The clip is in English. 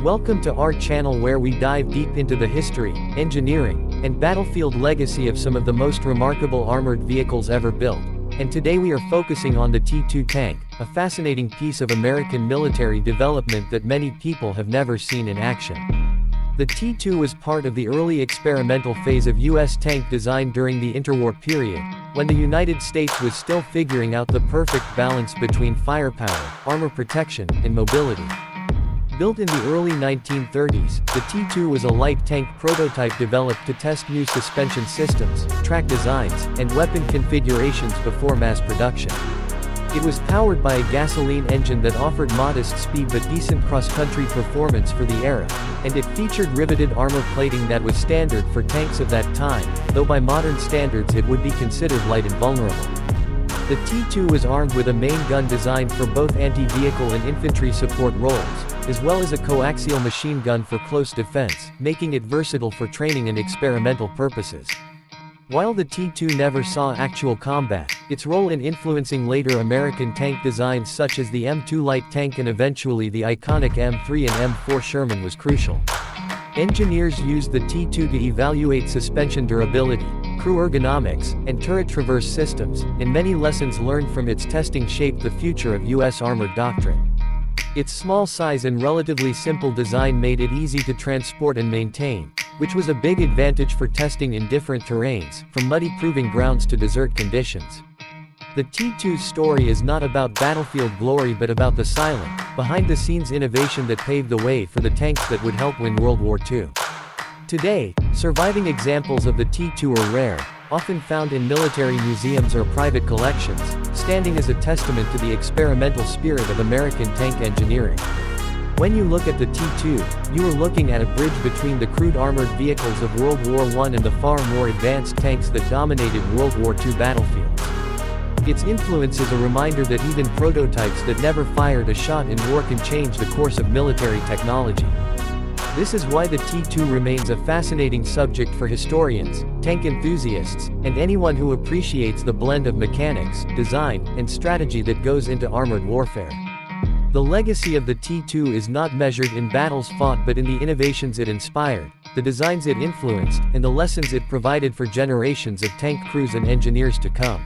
Welcome to our channel where we dive deep into the history, engineering, and battlefield legacy of some of the most remarkable armored vehicles ever built. And today we are focusing on the T2 tank, a fascinating piece of American military development that many people have never seen in action. The T2 was part of the early experimental phase of U.S. tank design during the interwar period, when the United States was still figuring out the perfect balance between firepower, armor protection, and mobility. Built in the early 1930s, the T2 was a light tank prototype developed to test new suspension systems, track designs, and weapon configurations before mass production. It was powered by a gasoline engine that offered modest speed but decent cross-country performance for the era, and it featured riveted armor plating that was standard for tanks of that time, though by modern standards it would be considered light and vulnerable. The T2 was armed with a main gun designed for both anti-vehicle and infantry support roles, as well as a coaxial machine gun for close defense, making it versatile for training and experimental purposes. While the T2 never saw actual combat, its role in influencing later American tank designs such as the M2 light tank and eventually the iconic M3 and M4 Sherman was crucial. Engineers used the T2 to evaluate suspension durability, crew ergonomics, and turret traverse systems, and many lessons learned from its testing shaped the future of U.S. armored doctrine. Its small size and relatively simple design made it easy to transport and maintain, which was a big advantage for testing in different terrains, from muddy proving grounds to desert conditions. The T2's story is not about battlefield glory but about the silent, behind-the-scenes innovation that paved the way for the tanks that would help win World War II. Today, surviving examples of the T2 are rare, often found in military museums or private collections, standing as a testament to the experimental spirit of American tank engineering. When you look at the T2, you are looking at a bridge between the crude armored vehicles of World War I and the far more advanced tanks that dominated World War II battlefields. Its influence is a reminder that even prototypes that never fired a shot in war can change the course of military technology. This is why the T2 remains a fascinating subject for historians, tank enthusiasts, and anyone who appreciates the blend of mechanics, design, and strategy that goes into armored warfare. The legacy of the T2 is not measured in battles fought but in the innovations it inspired, the designs it influenced, and the lessons it provided for generations of tank crews and engineers to come.